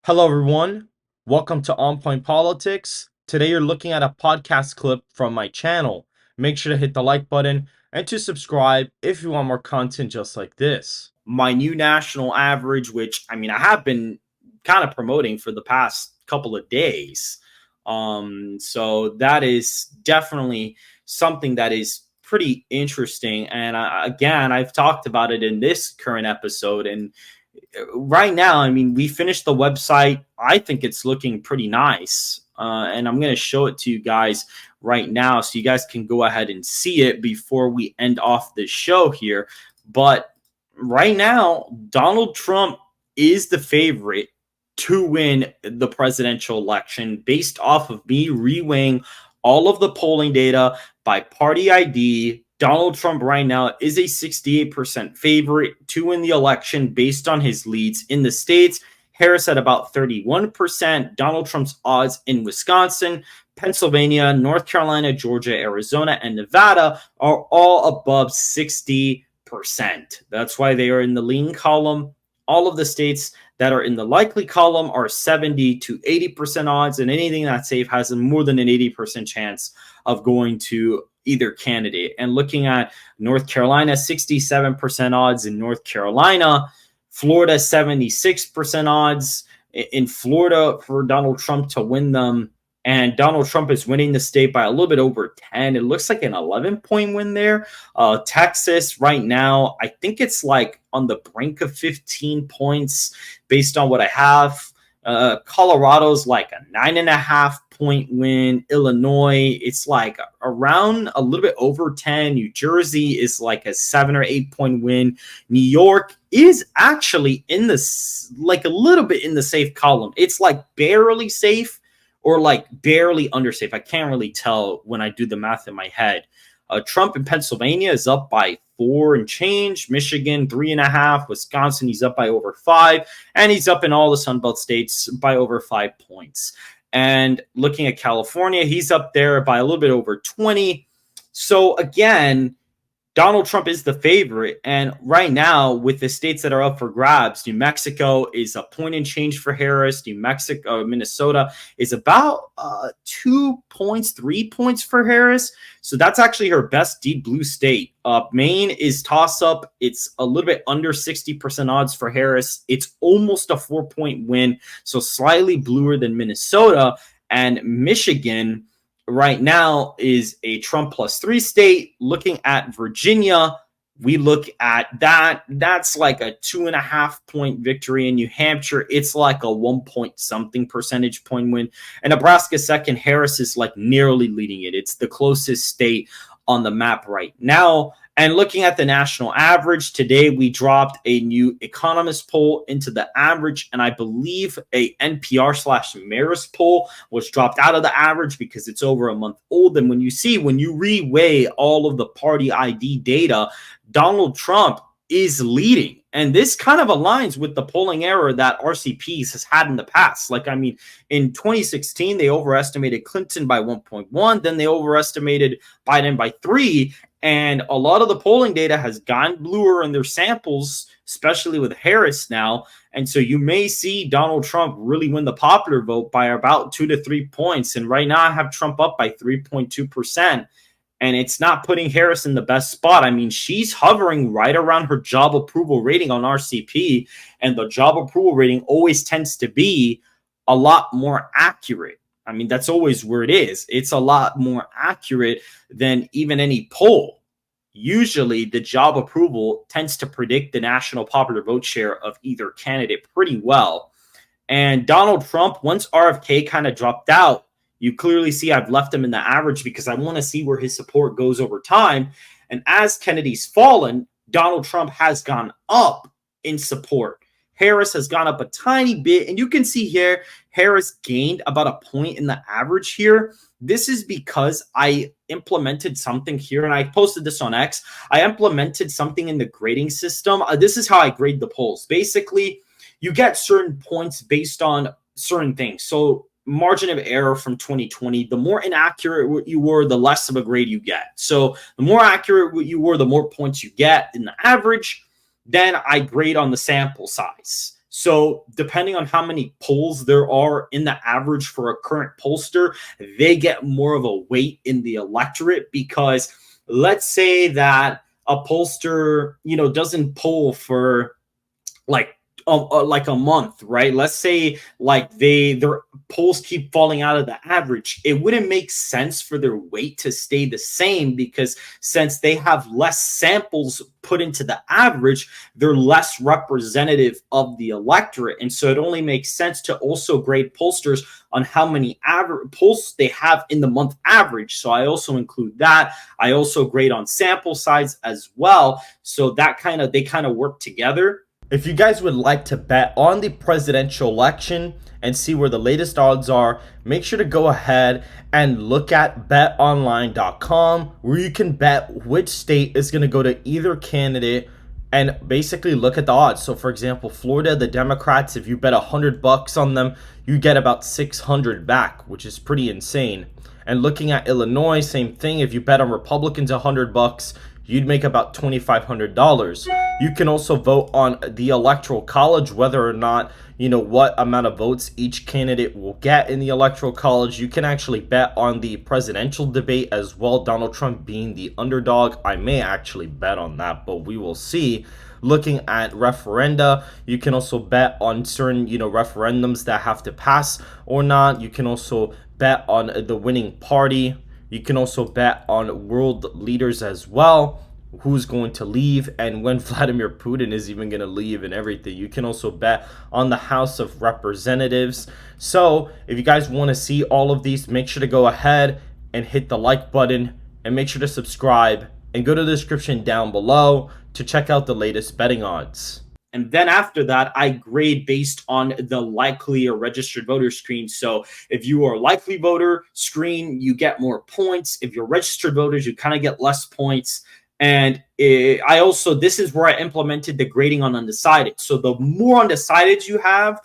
Hello, everyone. Welcome to On Point Politics. Today, you're looking at a podcast clip from my channel. Make sure to hit the like button and to subscribe if you want more content just like this. My new national average, which I have been kind of promoting for the past couple of days. So that is definitely something that is pretty interesting. And again, I've talked about it in this current episode, and right now, we finished the website. I think it's looking pretty nice. And I'm going to show it to you guys right now so you guys can go ahead and see it before we end off this show here. But right now, Donald Trump is the favorite to win the presidential election based off of me reweighing all of the polling data by party ID. Donald Trump right now is a 68% favorite to win the election based on his leads in the states. Harris at about 31%. Donald Trump's odds in Wisconsin, Pennsylvania, North Carolina, Georgia, Arizona, and Nevada are all above 60%. That's why they are in the lean column. All of the states that are in the likely column are 70 to 80% odds, and anything that's safe has more than an 80% chance of going to either candidate. And looking at North Carolina, 67% odds in North Carolina, Florida, 76% odds in Florida for Donald Trump to win them. And Donald Trump is winning the state by a little bit over 10. It looks like an 11-point win there. Texas right now, I think it's like on the brink of 15 points based on what I have. Colorado's like a 9.5-point win. Illinois, it's like around a little bit over 10. New Jersey is like a 7 or 8-point win. New York is actually in this, like a little bit in the safe column. It's like barely safe or like barely under safe. I can't really tell when I do the math in my head. Trump in Pennsylvania is up by 4 and change. Michigan, 3.5. Wisconsin, he's up by over 5. And he's up in all the Sunbelt states by over 5 points. And looking at California, he's up there by a little bit over 20. So again, Donald Trump is the favorite. And right now, with the states that are up for grabs, New Mexico is a point and change for Harris. Minnesota is about 2 points, 3 points for Harris. So that's actually her best deep blue state. Maine is toss up. It's a little bit under 60% odds for Harris. It's almost a 4-point win. So slightly bluer than Minnesota. And Michigan right now is a Trump +3 state. Looking at Virginia, we look at that. That's like a 2.5-point victory. In New Hampshire, it's like a 1-point-something percentage point win. And Nebraska second. Harris is like nearly leading it. It's the closest state on the map right now. And looking at the national average, today we dropped a new Economist poll into the average, and I believe a NPR/Marist poll was dropped out of the average because it's over a month old. And when you reweigh all of the party ID data, Donald Trump is leading. And this kind of aligns with the polling error that RCPs has had in the past. In 2016, they overestimated Clinton by 1.1, then they overestimated Biden by 3. And a lot of the polling data has gone bluer in their samples, especially with Harris now. And so you may see Donald Trump really win the popular vote by about 2 to 3 points. And right now I have Trump up by 3.2%. And it's not putting Harris in the best spot. She's hovering right around her job approval rating on RCP. And the job approval rating always tends to be a lot more accurate. That's always where it is. It's a lot more accurate than even any poll. Usually, the job approval tends to predict the national popular vote share of either candidate pretty well. And Donald Trump, once RFK kind of dropped out, you clearly see I've left him in the average because I want to see where his support goes over time. And as Kennedy's fallen, Donald Trump has gone up in support. Harris has gone up a tiny bit, and you can see here Harris gained about a point in the average here. This is because I implemented something here, and I posted this on X. I implemented something in the grading system. This is how I grade the polls. Basically, you get certain points based on certain things. So margin of error from 2020, the more inaccurate you were, the less of a grade you get. So the more accurate you were, the more points you get in the average. Then I grade on the sample size. So depending on how many polls there are in the average for a current pollster, they get more of a weight in the electorate. Because let's say that a pollster, doesn't poll for like like a month, right? Let's say like their polls keep falling out of the average. It wouldn't make sense for their weight to stay the same, because since they have less samples put into the average, they're less representative of the electorate. And so it only makes sense to also grade pollsters on how many average polls they have in the month average. So I also include that. I also grade on sample size as well. So that they kind of work together. If you guys would like to bet on the presidential election and see where the latest odds are, make sure to go ahead and look at betonline.com, where you can bet which state is going to go to either candidate and basically look at the odds. So for example, Florida, the Democrats, if you bet $100 on them, you get about 600 back, which is pretty insane. And looking at Illinois, same thing. If you bet on Republicans $100, you'd make about $2,500. You can also vote on the Electoral College, whether or not, what amount of votes each candidate will get in the Electoral College. You can actually bet on the presidential debate as well, Donald Trump being the underdog. I may actually bet on that, but we will see. Looking at referenda, you can also bet on certain, referendums that have to pass or not. You can also bet on the winning party. You can also bet on world leaders as well, who's going to leave and when Vladimir Putin is even going to leave and everything. You can also bet on the House of Representatives. So if you guys want to see all of these, make sure to go ahead and hit the like button and make sure to subscribe and go to the description down below to check out the latest betting odds. And then after that, I grade based on the likely or registered voter screen. So if you are a likely voter screen, you get more points. If you're registered voters, you kind of get less points. And this is where I implemented the grading on undecided. So the more undecideds you have,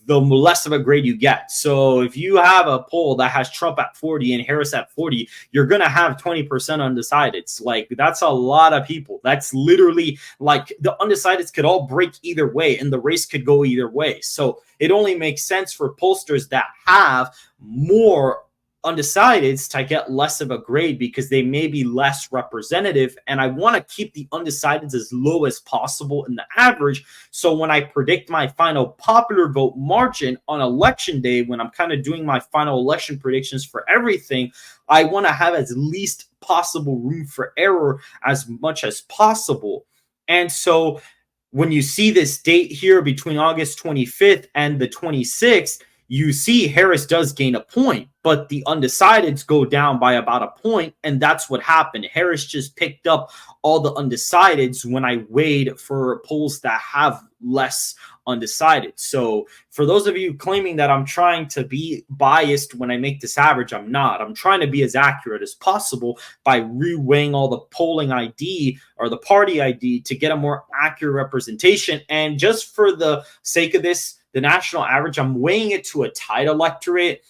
the less of a grade you get. So if you have a poll that has Trump at 40 and Harris at 40, you're going to have 20% undecideds. Like, that's a lot of people. That's literally like the undecideds could all break either way and the race could go either way. So it only makes sense for pollsters that have more undecideds to get less of a grade, because they may be less representative, and I want to keep the undecideds as low as possible in the average. So when I predict my final popular vote margin on election day, when I'm kind of doing my final election predictions for everything, I want to have as least possible room for error as much as possible. And so when you see this date here between August 25th and the 26th, you see Harris does gain a point, but the undecideds go down by about a point, and that's what happened. Harris just picked up all the undecideds when I weighed for polls that have less undecided. So for those of you claiming that I'm trying to be biased when I make this average, I'm not. I'm trying to be as accurate as possible by reweighing all the polling ID or the party ID to get a more accurate representation. And just for the sake of this, the national average, I'm weighing it to a tied electorate.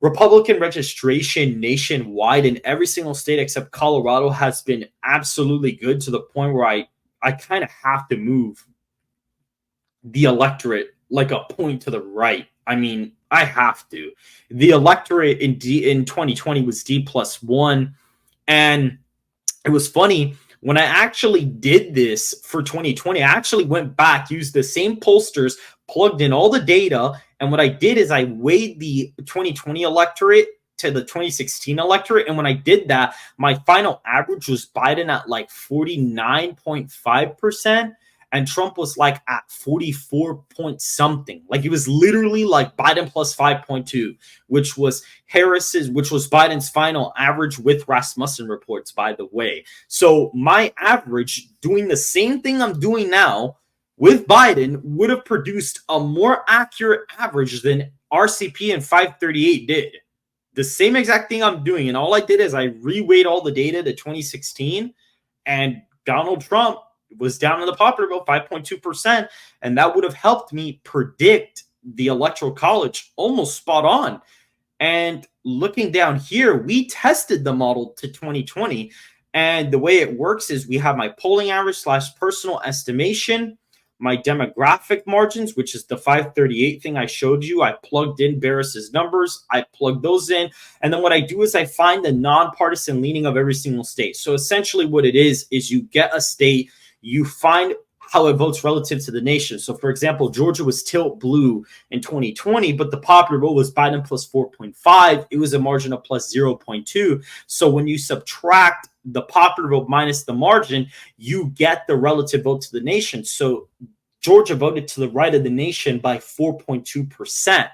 Republican registration nationwide in every single state except Colorado has been absolutely good, to the point where I kind of have to move the electorate like a point to the right. I mean, I have to. The electorate in 2020 was D+1, and it was funny. When I actually did this for 2020, I actually went back, used the same pollsters, plugged in all the data, and what I did is I weighed the 2020 electorate to the 2016 electorate, and when I did that, my final average was Biden at like 49.5%, and Trump was like at 44 point something. Like, it was literally like Biden plus 5.2, which was Biden's final average with Rasmussen reports, by the way. So my average, doing the same thing I'm doing now with Biden, would have produced a more accurate average than RCP and 538 did. The same exact thing I'm doing. And all I did is I reweighed all the data to 2016, and Donald Trump was down in the popular vote 5.2%, and that would have helped me predict the Electoral College almost spot on. And looking down here, we tested the model to 2020, and the way it works is we have my polling average / personal estimation, my demographic margins, which is the 538 thing I showed you. I plugged in Barris's numbers. I plugged those in. And then what I do is I find the nonpartisan leaning of every single state. So essentially what it is you get a state, you find how it votes relative to the nation. So for example, Georgia was tilt blue in 2020, but the popular vote was Biden plus 4.5. It was a margin of plus 0.2. So when you subtract the popular vote minus the margin, you get the relative vote to the nation. So Georgia voted to the right of the nation by 4.2%.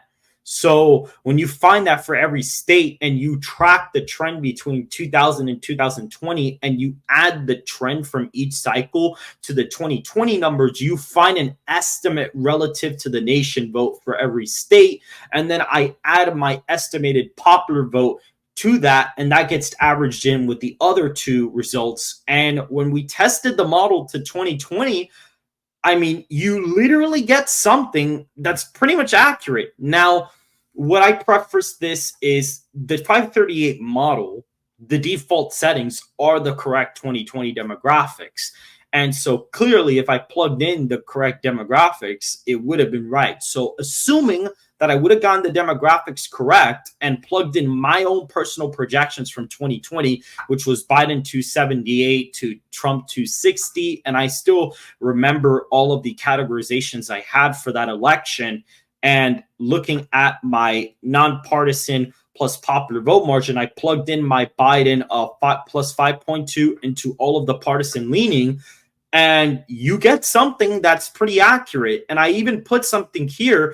So when you find that for every state and you track the trend between 2000 and 2020 and you add the trend from each cycle to the 2020 numbers, you find an estimate relative to the nation vote for every state. And then I add my estimated popular vote to that, and that gets averaged in with the other two results. And when we tested the model to 2020, I mean, you literally get something that's pretty much accurate. Now, what I preface this is the 538 model, the default settings are the correct 2020 demographics. And so clearly, if I plugged in the correct demographics, it would have been right. So assuming that I would have gotten the demographics correct and plugged in my own personal projections from 2020, which was Biden 278 to Trump 260. And I still remember all of the categorizations I had for that election. And looking at my nonpartisan plus popular vote margin, I plugged in my Biden plus 5.2 into all of the partisan leaning. And you get something that's pretty accurate. And I even put something here.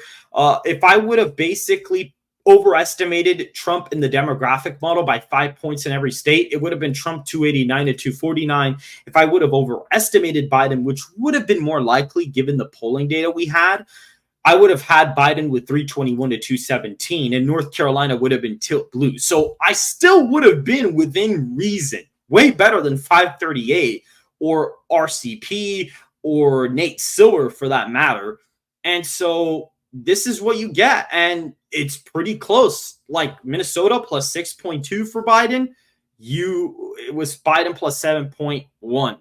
If I would have basically overestimated Trump in the demographic model by 5 points in every state, it would have been Trump 289 to 249. If I would have overestimated Biden, which would have been more likely given the polling data we had, I would have had Biden with 321 to 217, and North Carolina would have been tilt blue. So I still would have been within reason, way better than 538 or RCP or Nate Silver for that matter. And so this is what you get. And it's pretty close. Like Minnesota plus 6.2 for Biden. It was Biden plus 7.1.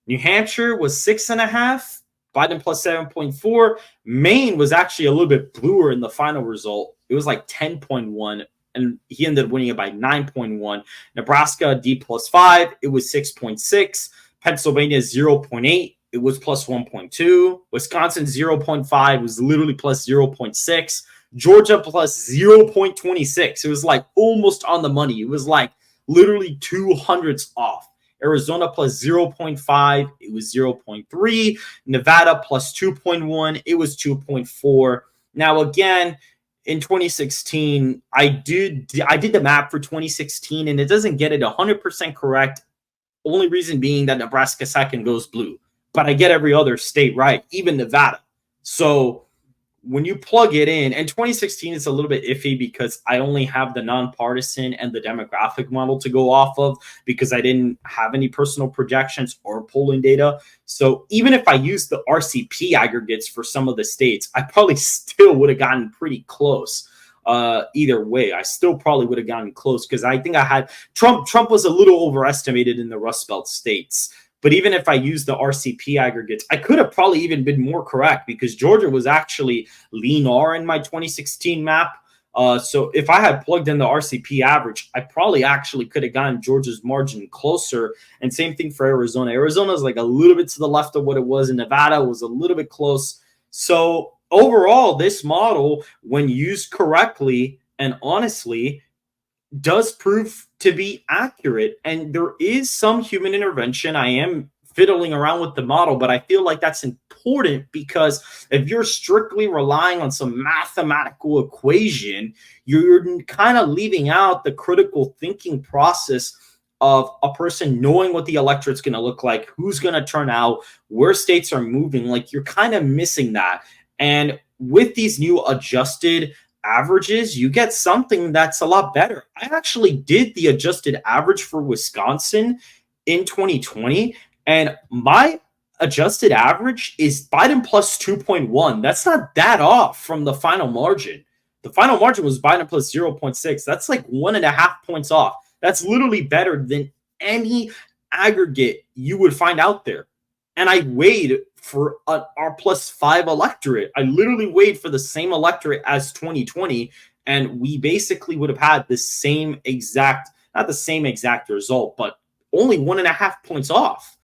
New Hampshire was 6.5. Biden plus 7.4. Maine was actually a little bit bluer in the final result. It was like 10.1, and he ended up winning it by 9.1. Nebraska, D plus 5. It was 6.6. Pennsylvania, 0.8. It was plus 1.2. Wisconsin, 0.5. Was literally plus 0.6. Georgia plus 0.26. It was like almost on the money. It was like literally 200s off. Arizona plus 0.5, it was 0.3. Nevada plus 2.1, it was 2.4. Now, again, in 2016, I did the map for 2016, and it doesn't get it 100% correct. Only reason being that Nebraska second goes blue. But I get every other state right, even Nevada. So when you plug it in, and 2016 is a little bit iffy because I only have the nonpartisan and the demographic model to go off of because I didn't have any personal projections or polling data. So even if I used the RCP aggregates for some of the states, I probably still would have gotten pretty close. Either way, I still probably would have gotten close because I think I had Trump was a little overestimated in the Rust Belt states. But even if I use the RCP aggregates, I could have probably even been more correct because Georgia was actually lean R in my 2016 map. So if I had plugged in the RCP average, I probably actually could have gotten Georgia's margin closer. And same thing for Arizona. Arizona is like a little bit to the left of what it was, and Nevada was a little bit close. So overall, this model, when used correctly and honestly, does prove to be accurate. And there is some human intervention. I am fiddling around with the model, but I feel like that's important because if you're strictly relying on some mathematical equation, you're kind of leaving out the critical thinking process of a person knowing what the electorate's going to look like, who's going to turn out, where states are moving. Like you're kind of missing that. And with these new adjusted averages, you get something that's a lot better. I actually did the adjusted average for Wisconsin in 2020, and my adjusted average is Biden plus 2.1. That's not that off from the final margin. The final margin was Biden plus 0.6. That's like 1.5 points off. That's literally better than any aggregate you would find out there. And I weighed for an R+5 electorate. I literally weighed for the same electorate as 2020, and we basically would have had the same exact, not the same exact result, but only 1.5 points off.